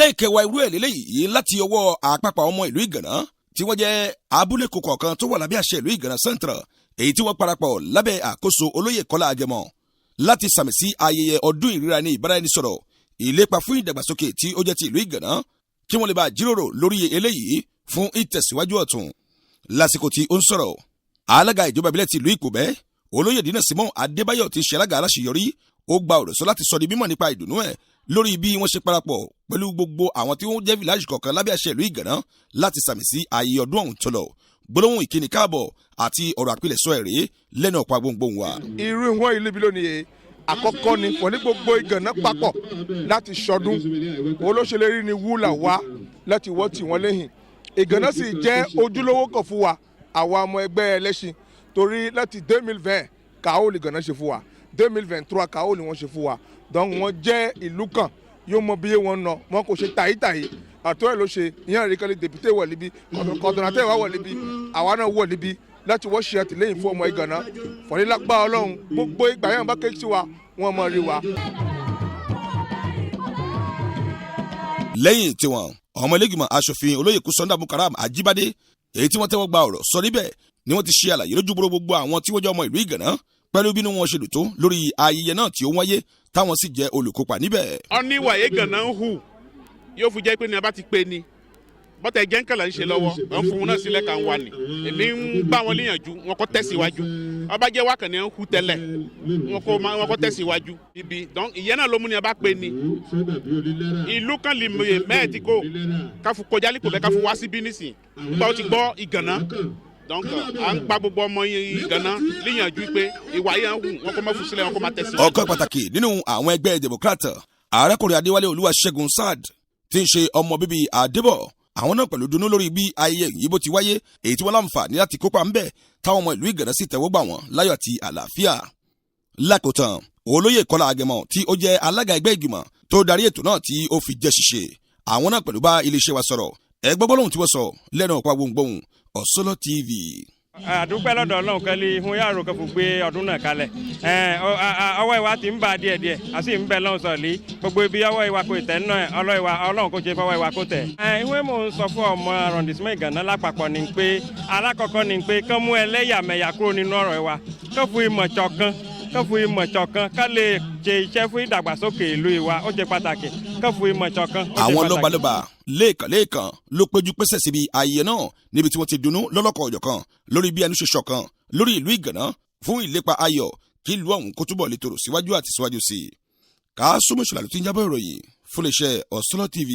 ẹlẹ́ẹ̀kẹwàá irú ẹ̀ lélẹ́yìí láti ọwọ́ àpapọ̀ ọmọ ìlú Ìgànná tí wọ́n jẹ́ abúlé kọ̀ọ̀kan tó wà lábẹ́ àṣẹ ìlú Ìgànná Central èyí tí wọ́n parapọ̀ lábẹ́ àkóso olóyè Kọ́lá Agẹmọ láti sàmì sí ayẹyẹ ọdún ìríra ní ìbáraẹnisọ̀rọ̀ ìlépa fún ìdàgbàsókè tí ó jẹ́ ti ìlú Ìgànná kí wọ́n lè bá jíròrò lórí eléyìí fún ìtẹ̀síwájú ọ̀tun. Lásìkò tí ó ń sọ̀rọ̀ alága ìjọba ìbílẹ̀ ti ìlú Ìkòbẹ́ olóyè Dínà Simon Adébáyọ̀ ti ṣe alága aláṣeyọrí ó gba ọ̀rọ̀ sọ láti sọ di mímọ̀ nípa ìdùnnú ẹ̀ lórí bí wọ́n ṣe parapọ̀ pẹ̀lú gbogbo àwọn tí wọ́n jẹ́ fìlàjì kọ̀ọ̀kan lábẹ́ àṣẹ ìlú Ìgànná láti sàmì sí ayẹyẹ ọdún ọ̀hún tó lọ gbólóhùn ìkíni káàbọ̀ àti ọ̀rọ̀ àpilẹ̀sọ ẹ̀rẹ́ lẹ́nu ọ̀pá gbóngbóng wa. irú ìwọ̀n ìlú ibi lónìí àkọ́kọ́ ni fọ̀ ní gbogbo Ìgànná papọ̀ láti ṣọdún olóṣèlérí ni wúlà wá láti wọ́ tì wọ́n lẹ́yìn Ìgànná sì jẹ́ ojúlówó kan fún wa àwa ọmọ ẹgbẹ́ ẹlẹ́ṣin torí láti 2020 kàó lè Ìgànná ṣe fún wa 2023 kàó ni wọ́n ṣe fún wa donc wọ́n jẹ́ ìlú kan yóò mọ bí wọn nà wọn kò ṣe tàyítàyí àtọ́ ẹ̀ ló ṣe ìyẹn àríkàlì dèpúté wọ̀ níbí kọ̀dọ̀nàtẹ́ ìwà wọ̀ níbí àwa náà wọ̀ níbí láti wọ́n ṣe àtìlẹ́yìn fún ọmọ Ìgànná fọ̀nílágbá Ọlọ́run gbogbo ìgbà yẹn bá ké sí wa wọ́n mọ̀ rí wa. lẹ́yìn tiwọn ọmọ ilé-ìgbìmọ̀ aṣòfin olóyè Sunday Mukaram Ajíbádé èyí tí wọ́n tẹ́wọ́ gba ọ̀rọ̀ sọ níbẹ̀ ni wọ́n ti ṣe àlàyé lójúbúrò gbogbo àwọn tí wọ́n jẹ́ ọmọ ìlú Ìgànná pẹ̀lú bínú wọn ṣe dùn tó lórí ayẹyẹ náà tí ó wáyé táwọn sì jẹ́ olùkópa níbẹ̀. ọ̀níwà Ìgànná ń hù yóò fi jẹ́ pé ní a bá ti pè ní bọ́tà ẹ̀jẹ̀ ń kàlà ń ṣe lọ́wọ́ wọn fún un náà sílẹ̀ kan wà ní èmi ń bá wọn léyànjú wọn kọ́ tẹ̀síwájú ọba jẹ́ wákàn ní ń hu tẹ́lẹ̀ wọn kọ́ tẹ̀síwájú ibi donc ìyẹn náà ló mú ní a bá pè ní ìlú kan lè mẹ́ẹ̀ẹ́dì kó káfù kọjá lípò bẹ́ẹ̀ káfù wá síbí nísìn nígbà ó ti gbọ́ Ìgànná donc à ń gba gbogbo ọmọ Ìgànná léyànjú pé ìwà yẹn ń hù wọn kọ́ mọ́ fún sílẹ̀ wọn kọ́ máa tẹ̀síwájú. ọ̀kan pàtàkì nínú àwọn ẹgbẹ́ Democrat arákùnrin Adéwálé Olúwaṣẹ́gun Sad tí ń ṣe ọmọ bíbí Adébọ̀ àwọn náà pẹ̀lú dunú lórí bí ayẹyẹ yìí bó ti wáyé èyí tí wọ́n láǹfààní láti kópa ń bẹ̀ táwọn ọmọ ìlú Ìgànná sì tẹ́wọ́ gbà wọ́n láyọ̀ àti àlàáfíà. lákòótán olóyè Kọ́lá Agẹmọ tí ó jẹ́ alága ẹgbẹ́ ìgbìmọ̀ tó darí ètò náà tí ó fi jẹ́ ṣíṣe àwọn náà pẹ̀lú bá iléeṣẹ́ wa sọ̀rọ̀ ẹgbọ́gbọ́lóhùn tí wọ́n sọ lẹ́nu ọ̀pá gbohùngbohùn Osolo TV. àdúpẹ́ lọ́dọ̀ Ọlọ́run kan lè hun yàrá òkè fún gbé ọdún náà kalẹ̀ ọwọ́ ìwà ti ń bà díẹ̀díẹ̀ a sì ń bẹ lọ́hùn sọ̀lí gbogbo ibi ọwọ́ ìwà kò tẹ̀ náà Ọlọ́run kò ṣe fọwọ́ ìwà kò tẹ̀. ìwé mò ń sọ fún ọmọ arrondissement Ìgànná lápapọ̀ ni pé alákọ̀ọ́kọ́ ni pé kán mú ẹlẹ́yàmẹ̀yà kúrò nínú ọ̀rọ̀ ìwà kán fún ìmọ̀ ṣọ̀kan ká lè ṣe iṣẹ́ fún ìdàgbàsókè ìlú ìwà ó ṣe pàtàkì kán fún ìmọ̀ ṣọ̀kan. àwọn lọ́balọ́ba lẹ́ẹ̀kan ló péjú pésẹ̀ síbi ayẹyẹ náà níbi tí wọ́n ti dunnú lọ́lọ́kọ̀ ọ̀jọ̀kan lórí bí ẹnu ṣe ṣọ̀kan lórí ìlú Ìgànná fún ìlépa ayọ̀ kí ìlú ọ̀hún kó túbọ̀ lè tòrò síwájú àti síwájú sí i. Kásùmù Ṣọlá ló ti ń jábọ̀ ìròyìn fún iléeṣẹ́ Osolo TV.